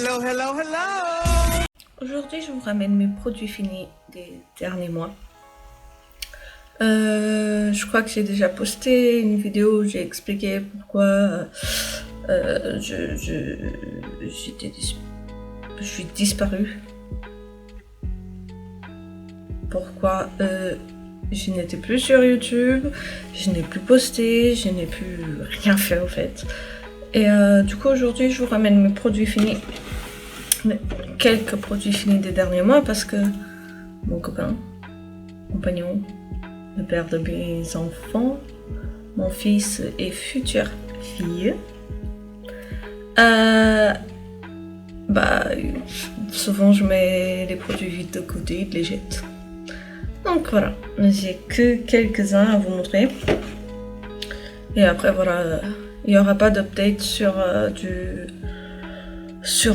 Hello, hello, hello! Aujourd'hui, je vous ramène mes produits finis des derniers mois. Je crois que j'ai déjà posté une vidéo où j'ai expliqué pourquoi je suis disparue. Pourquoi je n'étais plus sur YouTube, je n'ai plus posté, je n'ai plus rien fait au fait. Et du coup aujourd'hui je vous ramène mes produits finis, quelques produits finis des derniers mois parce que mon compagnon, le père de mes enfants, mon fils et future fille, souvent je mets les produits vides de côté, je les jette. Donc voilà, j'ai que quelques-uns à vous montrer. Et après voilà, il n'y aura pas d'update sur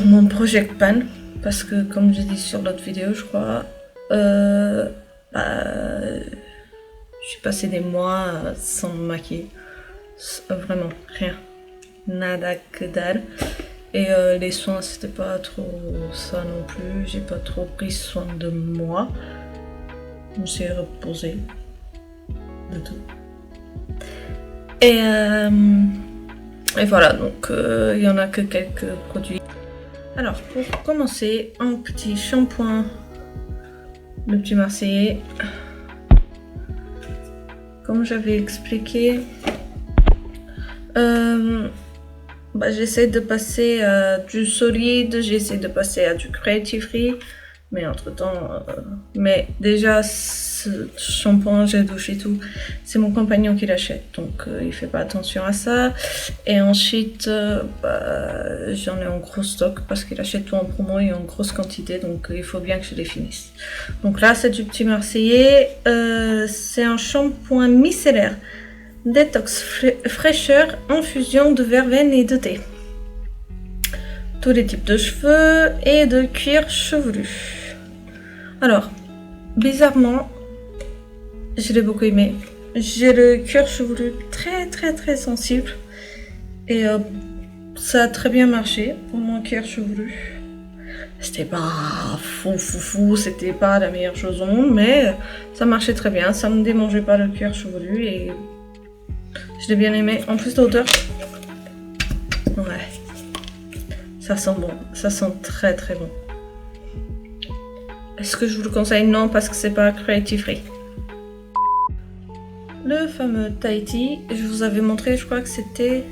mon Project Pan. Parce que comme j'ai dit sur l'autre vidéo, je crois, je suis passée des mois sans me maquiller. Vraiment rien. Nada que dalle. Et les soins, c'était pas trop ça non plus. J'ai pas trop pris soin de moi. Je me suis reposée de tout. Et voilà, donc il y en a que quelques produits. Alors pour commencer, un petit shampoing, le petit Marseillais. Comme j'avais expliqué, j'essaie de passer à du solide, j'essaie de passer à du Creative Free. Mais entre temps, déjà ce shampoing, gel douche et tout, c'est mon compagnon qui l'achète, donc il fait pas attention à ça. Et ensuite, j'en ai en gros stock parce qu'il achète tout en promo et en grosse quantité, donc il faut bien que je les finisse. Donc là, c'est du petit Marseillais, c'est un shampoing micellaire détox fraîcheur infusion de verveine et de thé. Tous les types de cheveux et de cuir chevelu. Alors, bizarrement, je l'ai beaucoup aimé. J'ai le cuir chevelu très sensible et ça a très bien marché pour mon cuir chevelu. C'était pas fou, c'était pas la meilleure chose au monde, mais ça marchait très bien, ça me démangeait pas le cuir chevelu et je l'ai bien aimé. En plus d'odeur, ouais. Ça sent bon, ça sent très bon. Est-ce que je vous le conseille? Non, parce que c'est pas Creative Free. Le fameux Tahiti, je vous avais montré, je crois que c'était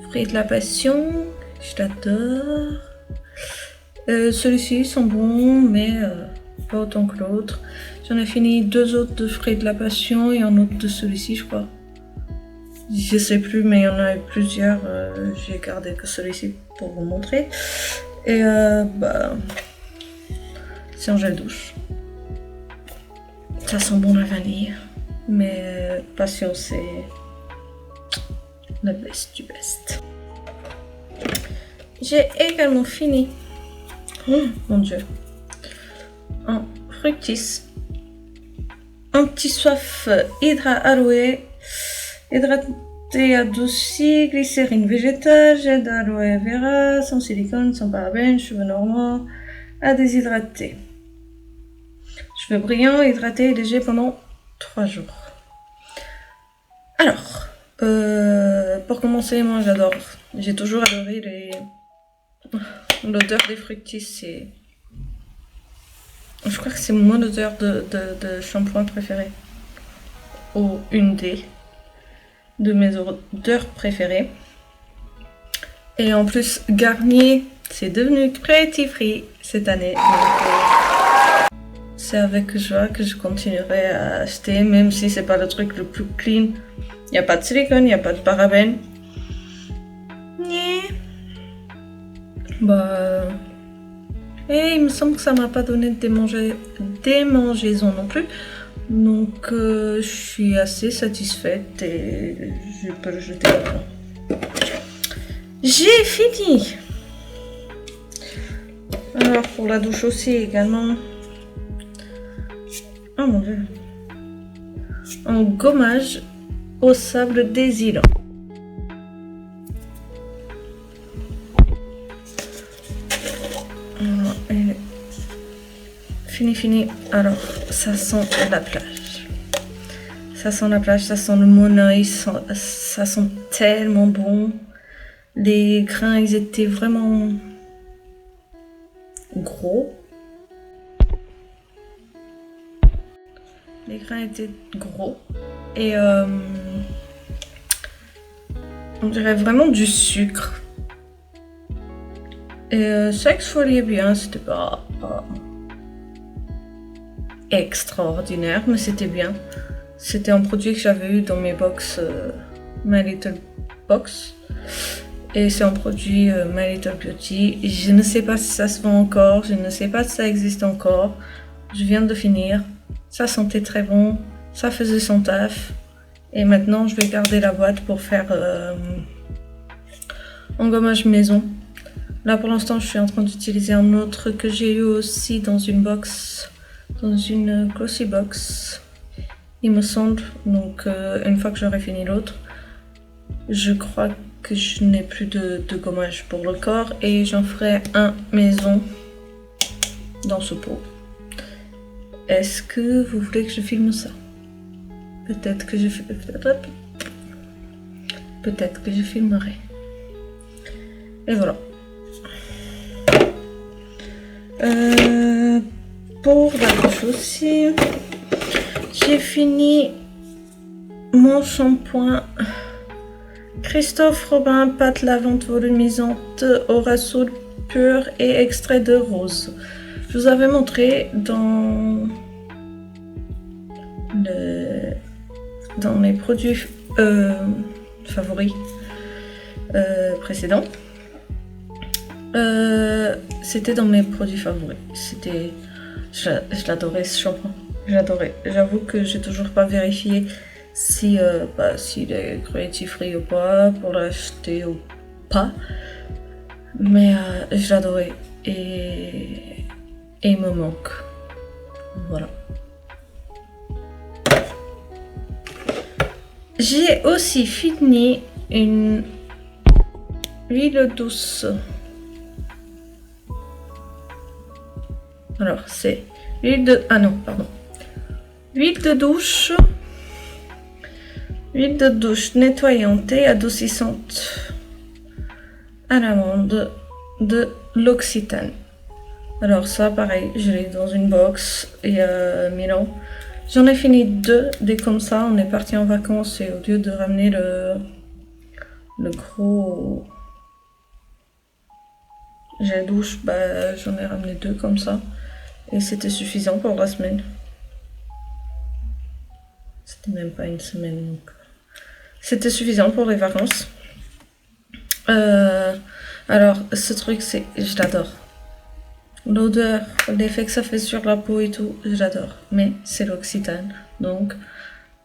Fruit de la Passion. Je l'adore. Celui-ci sont bons, mais pas autant que l'autre. J'en ai fini 2 autres de Fruit de la Passion et un autre de celui-ci, je crois. Je sais plus, mais il y en a eu plusieurs. J'ai gardé que celui-ci pour vous montrer. Et c'est un gel douche. Ça sent bon la vanille. Mais Passion, c'est le best du best. J'ai également fini. Oh mon dieu. Un Fructis. Un petit soif hydra aloe. Hydraté adouci, glycérine végétale, gel d'aloe vera, sans silicone, sans parabènes, cheveux normaux, à déshydrater. Cheveux brillants, hydratés et légers pendant 3 jours. Alors, pour commencer, moi j'adore, j'ai toujours adoré l'odeur des Fructis, c'est... Je crois que c'est mon odeur de shampoing préféré. Ou une de mes odeurs préférées. Et en plus, Garnier, c'est devenu Creative Free cette année. Donc, c'est avec joie que je continuerai à acheter, même si c'est pas le truc le plus clean. Il n'y a pas de silicone, il n'y a pas de parabènes. Et il me semble que ça m'a pas donné de démangeaison non plus. Donc je suis assez satisfaite et je peux le jeter maintenant. J'ai fini. Alors pour la douche aussi également. Oh mon dieu. Un gommage au sable désilant. Fini. Alors, ça sent la plage. Ça sent la plage, ça sent le monoeil, ça sent tellement bon. Les grains, ils étaient vraiment gros. Les grains étaient gros. Et on dirait vraiment du sucre. Et ça exfoliait bien, c'était pas extraordinaire, mais c'était bien. C'était un produit que j'avais eu dans mes box My Little Box. Et c'est un produit My Little Beauty. Je ne sais pas si ça se vend encore, je ne sais pas si ça existe encore. Je viens de finir. Ça sentait très bon, ça faisait son taf. Et maintenant, je vais garder la boîte pour faire un gommage maison. Là, pour l'instant, je suis en train d'utiliser un autre que j'ai eu aussi dans une box, dans une glossy box, il me semble. Donc, une fois que j'aurai fini l'autre, je crois que je n'ai plus de gommage pour le corps et j'en ferai un maison dans ce pot. Est-ce que vous voulez que je filme ça? Peut-être que je filmerai. Et voilà. Pour la bouche aussi, j'ai fini mon shampoing Christophe Robin pâte lavante volumisante Aura Soul pur et extrait de rose. Je vous avais montré dans mes produits favoris précédents. C'était dans mes produits favoris. Je l'adorais ce shampoing. J'adorais. J'avoue que j'ai toujours pas vérifié s'il est cruelty free ou pas, pour l'acheter ou pas. Mais je l'adorais. Et il me manque. Voilà. J'ai aussi fini une huile douce. Alors, c'est l'huile de... Ah non, pardon. Huile de douche nettoyante et adoucissante à l'amande de l'Occitane. Alors ça, pareil, je l'ai dans une box et Milan. J'en ai fini 2 des comme ça. On est parti en vacances et au lieu de ramener le gros gel douche, j'en ai ramené 2 comme ça. Et c'était suffisant pour la semaine. C'était même pas une semaine. Donc. C'était suffisant pour les vacances. Alors, ce truc, je l'adore. L'odeur, l'effet que ça fait sur la peau et tout, j'adore. Mais c'est l'Occitane. Donc,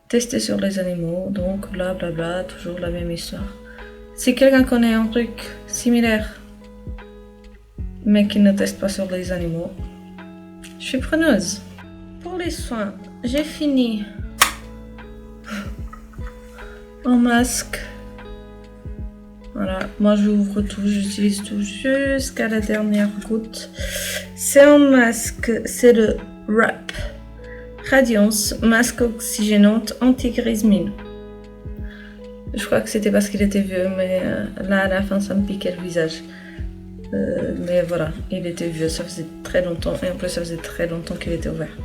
tester sur les animaux. Donc, blablabla, toujours la même histoire. Si quelqu'un connaît un truc similaire, mais qui ne teste pas sur les animaux, je suis preneuse. Pour les soins, j'ai fini un masque. Voilà, moi j'ouvre tout, j'utilise tout jusqu'à la dernière goutte. C'est un masque, c'est le Wrap Radiance masque oxygénante anti-grise mine. Je crois que c'était parce qu'il était vieux, mais là à la fin ça me piquait le visage. Mais voilà, il était vieux, ça faisait très longtemps, et en plus ça faisait très longtemps qu'il était ouvert.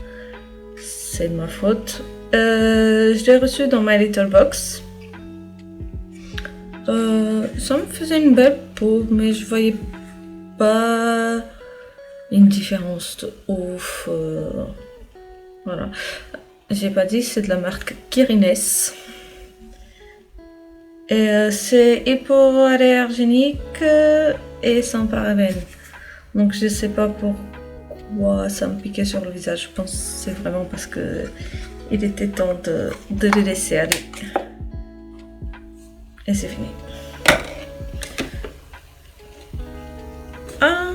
C'est de ma faute. Je l'ai reçu dans My Little Box. Ça me faisait une belle peau, mais je voyais pas une différence de ouf. Voilà. J'ai pas dit, c'est de la marque Kirines. Et c'est hypoallergénique et sans parabènes. Donc je sais pas pourquoi ça me piquait sur le visage. Je pense que c'est vraiment parce que il était temps de les laisser aller. Et c'est fini. Ah,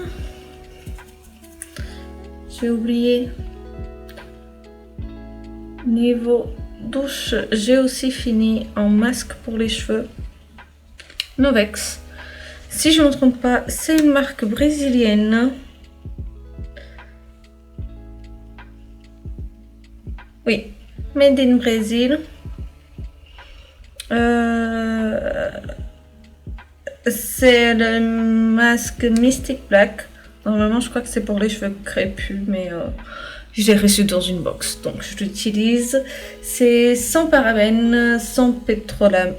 j'ai oublié. Niveau douche, j'ai aussi fini en masque pour les cheveux. Novex. Si je ne me trompe pas, c'est une marque brésilienne. Oui, Made in Brésil. C'est le masque Mystic Black. Normalement, je crois que c'est pour les cheveux crépus, mais je l'ai reçu dans une box, donc je l'utilise. C'est sans parabènes, sans pétrolatum,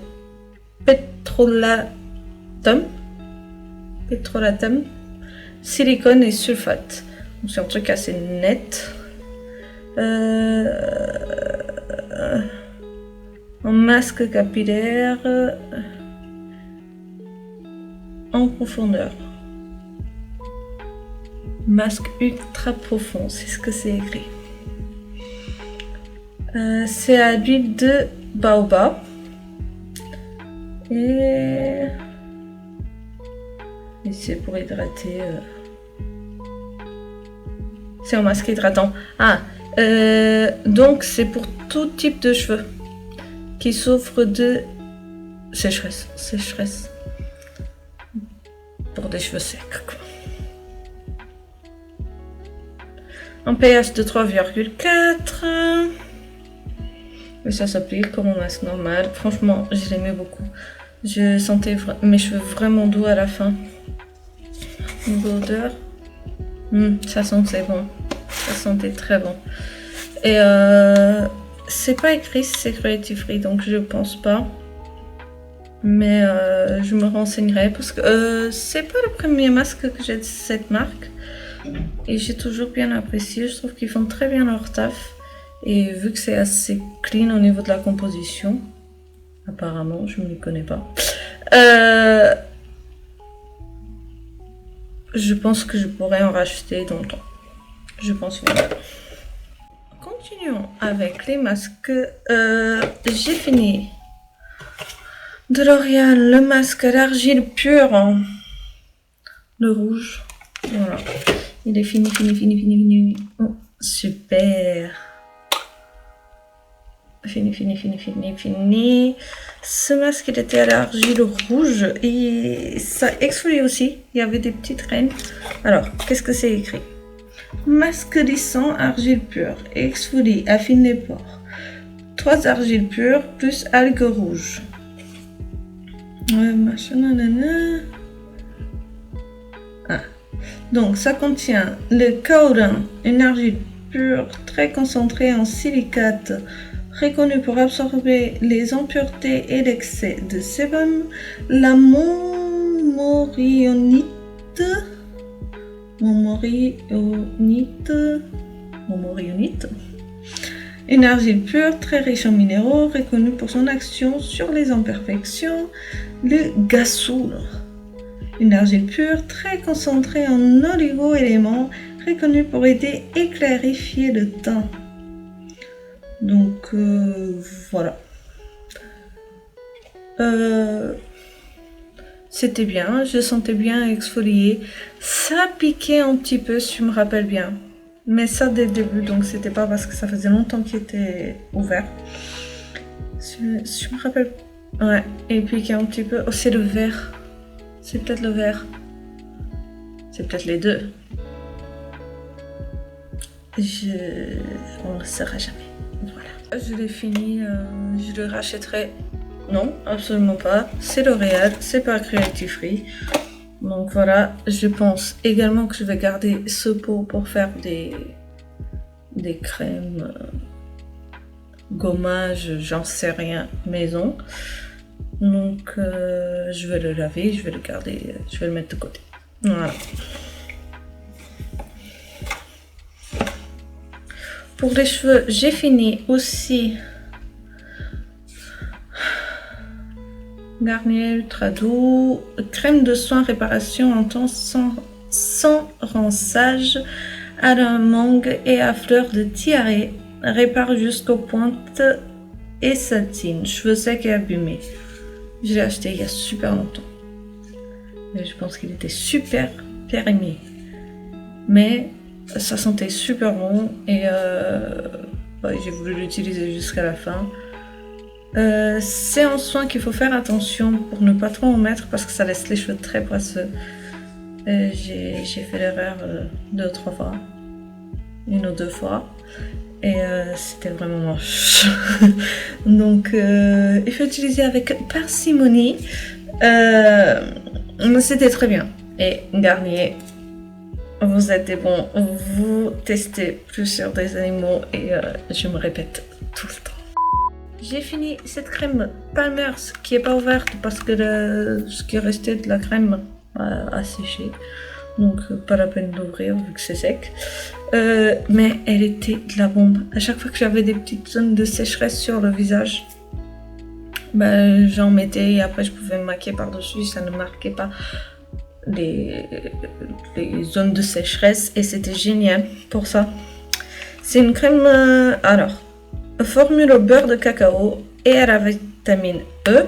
silicone et sulfate. Donc c'est un truc assez net. Un masque capillaire en profondeur. Masque ultra profond, c'est ce que c'est écrit. C'est à l'huile de baobab. Et c'est pour hydrater. C'est un masque hydratant. Donc c'est pour tout type de cheveux qui souffrent de sécheresse. Pour des cheveux secs, quoi. Un pH de 3,4. Et ça s'applique comme un masque normal. Franchement, je l'aimais beaucoup. Je sentais mes cheveux vraiment doux à la fin. Niveau odeur, ça sentait bon. Ça sentait très bon. Et c'est pas écrit si c'est cruelty free, donc je pense pas. Mais je me renseignerai parce que c'est pas le premier masque que j'ai de cette marque. Et j'ai toujours bien apprécié. Je trouve qu'ils font très bien leur taf. Et vu que c'est assez clean au niveau de la composition, apparemment, je ne m'y connais pas. Je pense que je pourrais en racheter dans le temps. Je pense bien. Continuons avec les masques. J'ai fini de L'Oréal le masque d'argile pure. Le rouge. Voilà. Il est fini. Oh, super. Fini. Ce masque, il était à l'argile rouge et ça exfolie aussi. Il y avait des petites graines. Alors, qu'est-ce que c'est écrit? Masque lissant, argile pure. Exfolie, affine les pores. 3 argiles pures plus algues rouges. Machin, nanana. Donc, ça contient le kaolin, une argile pure très concentrée en silicate, reconnue pour absorber les impuretés et l'excès de sébum, la montmorillonite, une argile pure très riche en minéraux, reconnue pour son action sur les imperfections, le gasoul. Une argile pure très concentrée en oligo-éléments, reconnue pour aider à clarifier le teint. Donc voilà. C'était bien, je sentais bien exfolier. Ça piquait un petit peu, si je me rappelle bien. Mais ça dès le début, donc c'était pas parce que ça faisait longtemps qu'il était ouvert. Si je me rappelle. Ouais, il piquait un petit peu. Oh, c'est le vert. C'est peut-être le vert. C'est peut-être les deux. On ne le saura jamais. Voilà. Je l'ai fini. Je le rachèterai. Non, absolument pas. C'est L'Oréal. C'est pas cruelty free. Donc voilà. Je pense également que je vais garder ce pot pour faire des crèmes gommage, j'en sais rien, maison. Donc je vais le laver, je vais le garder, je vais le mettre de côté. Voilà. Pour les cheveux, j'ai fini aussi Garnier Ultra Doux, crème de soin réparation intense sans rinçage à la mangue et à fleurs de tiare, répare jusqu'aux pointes et satine, cheveux secs et abîmés. Je l'ai acheté il y a super longtemps. Et je pense qu'il était super périmé. Mais ça sentait super bon et j'ai voulu l'utiliser jusqu'à la fin. C'est un soin qu'il faut faire attention pour ne pas trop en mettre parce que ça laisse les cheveux très poisseux. J'ai fait l'erreur 2 ou 3 fois. 1 ou 2 fois. Et c'était vraiment moche. Donc il faut utiliser avec parcimonie. C'était très bien. Et Garnier, vous êtes des bons, vous testez plus sur des animaux et je me répète tout le temps. J'ai fini cette crème Palmer's qui est pas ouverte parce que ce qui est resté de la crème a séché. Donc pas la peine d'ouvrir vu que c'est sec. Mais elle était de la bombe. À chaque fois que j'avais des petites zones de sécheresse sur le visage, j'en mettais et après je pouvais me maquiller par-dessus. Ça ne marquait pas les zones de sécheresse et c'était génial pour ça. C'est une crème, formule au beurre de cacao et à la vitamine E,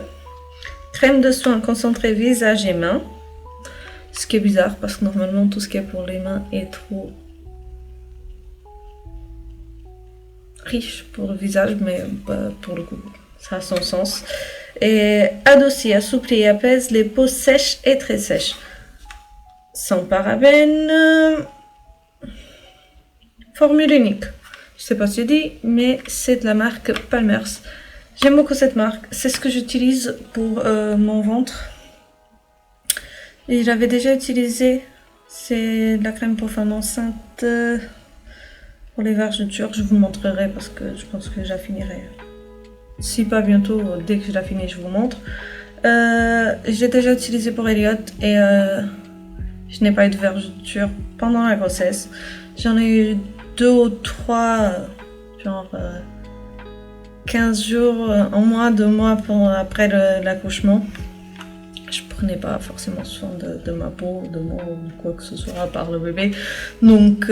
crème de soin concentrée visage et mains, ce qui est bizarre parce que normalement tout ce qui est pour les mains est trop riche pour le visage, mais pour le coup ça a son sens. Et adoucit, assouplit et apaise les peaux sèches et très sèches. Sans parabènes. Formule unique. Je sais pas si c'est dit, mais c'est de la marque Palmer's. J'aime beaucoup cette marque. C'est ce que j'utilise pour mon ventre. Et je l'avais déjà utilisé. C'est de la crème pour femme enceinte. Pour les vergetures, je vous montrerai parce que je pense que je la finirai. Si pas bientôt, dès que je la finis, je vous montre. J'ai déjà utilisé pour Elliot et je n'ai pas eu de vergetures pendant la grossesse. J'en ai eu 2 ou 3, 15 jours, un mois, 2 mois après l'accouchement. Je prenais pas forcément soin de ma peau, de moi ou quoi que ce soit à part le bébé. Donc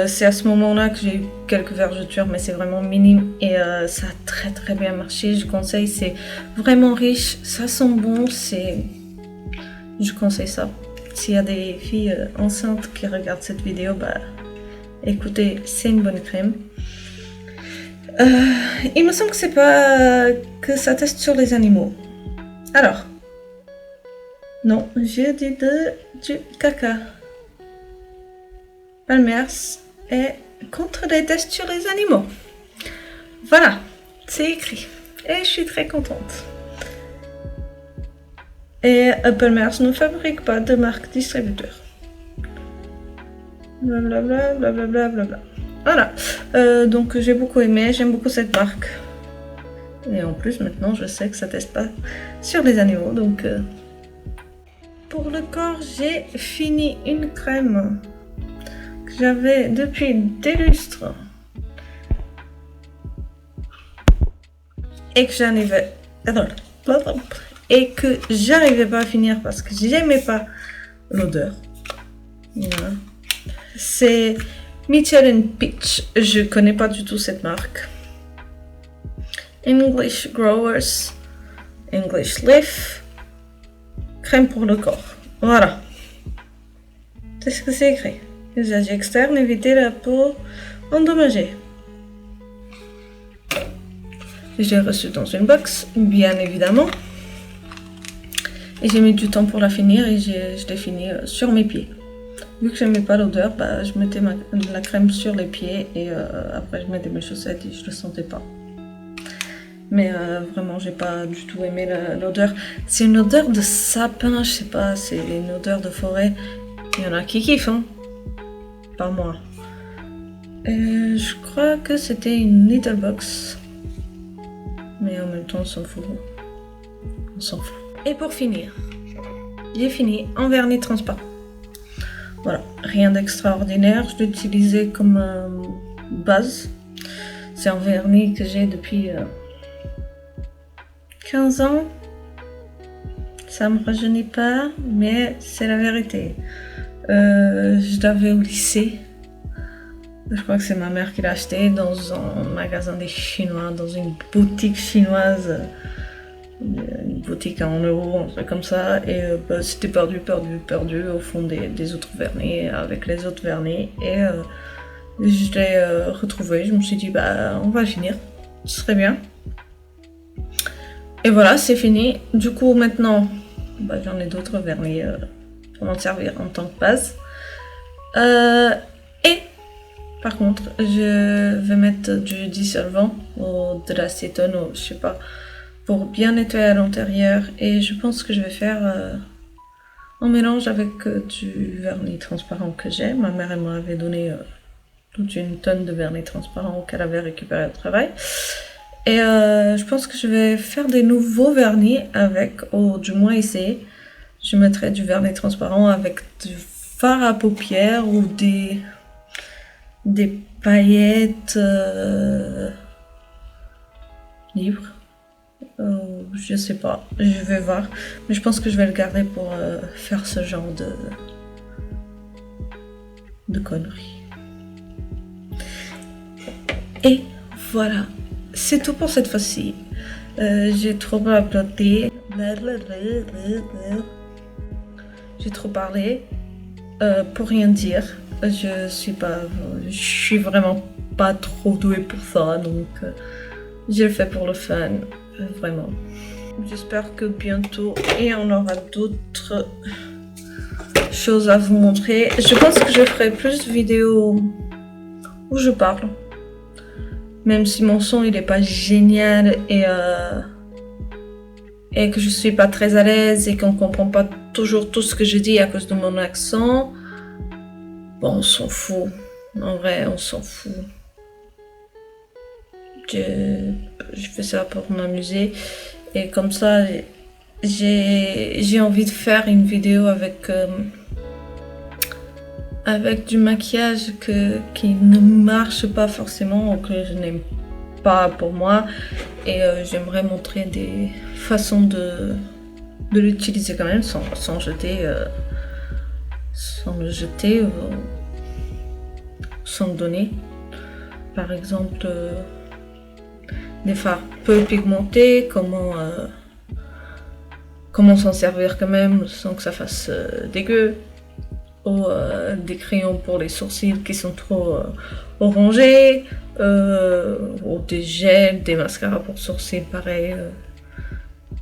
c'est à ce moment-là que j'ai eu quelques vergetures, mais c'est vraiment minime et ça a très très bien marché. Je conseille, c'est vraiment riche, ça sent bon, je conseille ça. S'il y a des filles enceintes qui regardent cette vidéo, écoutez, c'est une bonne crème. Il me semble que c'est pas que ça teste sur les animaux. Alors, non, j'ai dit du caca. Palmer's est contre les tests sur les animaux. Voilà, c'est écrit. Et je suis très contente. Et Palmer's ne fabrique pas de marque distributeur. Blablabla, blablabla, blablabla. Voilà, donc j'ai beaucoup aimé, j'aime beaucoup cette marque. Et en plus, maintenant, je sais que ça teste pas sur les animaux, donc... Pour le corps, j'ai fini une crème que j'avais depuis des lustres. Et que j'arrivais pas à finir parce que j'aimais pas l'odeur. Voilà. C'est Mitchell & Peach. Je connais pas du tout cette marque. English Growers, English Leaf, crème pour le corps. Voilà. C'est ce que c'est écrit. Usage externe, éviter la peau endommagée. Je l'ai reçue dans une box, bien évidemment. Et j'ai mis du temps pour la finir et je l'ai fini sur mes pieds. Vu que j'aimais pas l'odeur, je mettais la crème sur les pieds et après je mettais mes chaussettes et je le sentais pas. Mais vraiment, j'ai pas du tout aimé l'odeur. C'est une odeur de sapin, je sais pas, c'est une odeur de forêt. Il y en a qui kiffent, hein. Pas moi. Je crois que c'était une little box. Mais en même temps, on s'en fout. On s'en fout. Et pour finir, j'ai fini en vernis transparent. Voilà, rien d'extraordinaire. Je l'ai utilisé comme base. C'est un vernis que j'ai depuis 15 ans. Ça me rajeunit pas, mais c'est la vérité. Je l'avais au lycée. Je crois que c'est ma mère qui l'a acheté dans un magasin des Chinois, dans une boutique chinoise. Une boutique à 1 euro, un truc comme ça. Et c'était perdu au fond des autres vernis, avec les autres vernis. Et je l'ai retrouvé. Je me suis dit, on va le finir. Ce serait bien. Et voilà, c'est fini. Du coup, maintenant, j'en ai d'autres vernis pour m'en servir en tant que base. Et Par contre, je vais mettre du dissolvant ou de l'acétone ou je sais pas pour bien nettoyer à l'intérieur et je pense que je vais faire un mélange avec du vernis transparent que j'ai. Ma mère elle m'avait donné toute une tonne de vernis transparent qu'elle avait récupéré au travail. Et je pense que je vais faire des nouveaux vernis avec, ou du moins essayer. Je mettrai du vernis transparent avec du fard à paupières ou des paillettes libres. Je sais pas, je vais voir. Mais je pense que je vais le garder pour faire ce genre de conneries. Et voilà, c'est tout pour cette fois-ci. J'ai trop blablaté. J'ai trop parlé pour rien dire. Je suis vraiment pas trop douée pour ça, donc je le fais pour le fun, vraiment. J'espère que bientôt et on aura d'autres choses à vous montrer. Je pense que je ferai plus de vidéos où je parle. Même si mon son il est pas génial et que je suis pas très à l'aise et qu'on comprend pas toujours tout ce que je dis à cause de mon accent. Bon, on s'en fout. En vrai, on s'en fout. Je fais ça pour m'amuser. Et comme ça, j'ai envie de faire une vidéo avec du maquillage qui ne marche pas forcément ou que je n'aime pas pour moi. Et j'aimerais montrer des façons de l'utiliser quand même sans jeter, sans le jeter ou sans le donner. Par exemple, des fards peu pigmentés, comment s'en servir quand même sans que ça fasse dégueu. Ou des crayons pour les sourcils qui sont trop orangés, ou des gels, des mascaras pour sourcils pareil.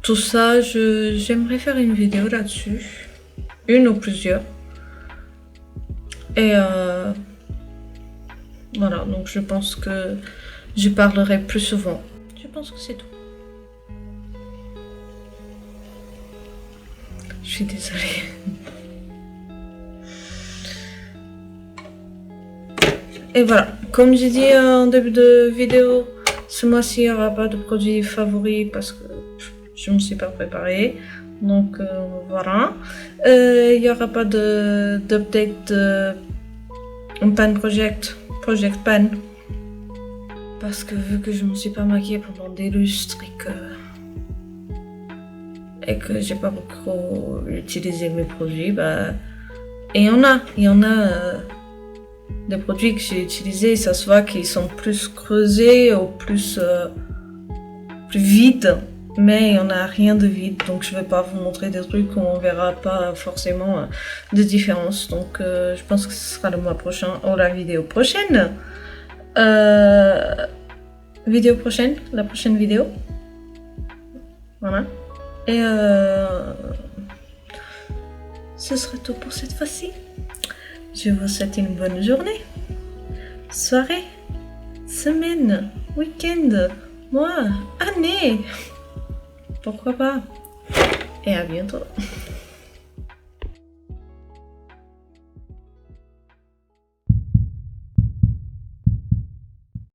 Tout ça, j'aimerais faire une vidéo là-dessus, une ou plusieurs. Et voilà, donc je pense que je parlerai plus souvent. Je pense que c'est tout. Je suis désolée. Et voilà, comme j'ai dit en début de vidéo, ce mois-ci il n'y aura pas de produits favoris parce que je ne me suis pas préparée. Donc voilà. Il n'y aura pas d'update de Pan Project Pan. Parce que vu que je ne me suis pas maquillée pendant des lustres et que j'ai pas beaucoup utilisé mes produits, bah. Et il y en a des produits que j'ai utilisés, ça se voit qu'ils sont plus creusés ou plus vides, mais il n'y en a rien de vide, donc je vais pas vous montrer des trucs où on verra pas forcément de différence. Donc je pense que ce sera le mois prochain ou la vidéo prochaine. La prochaine vidéo. Voilà. Et ce sera tout pour cette fois-ci. Je vous souhaite une bonne journée, soirée, semaine, week-end, mois, année. Pourquoi pas. Et à bientôt.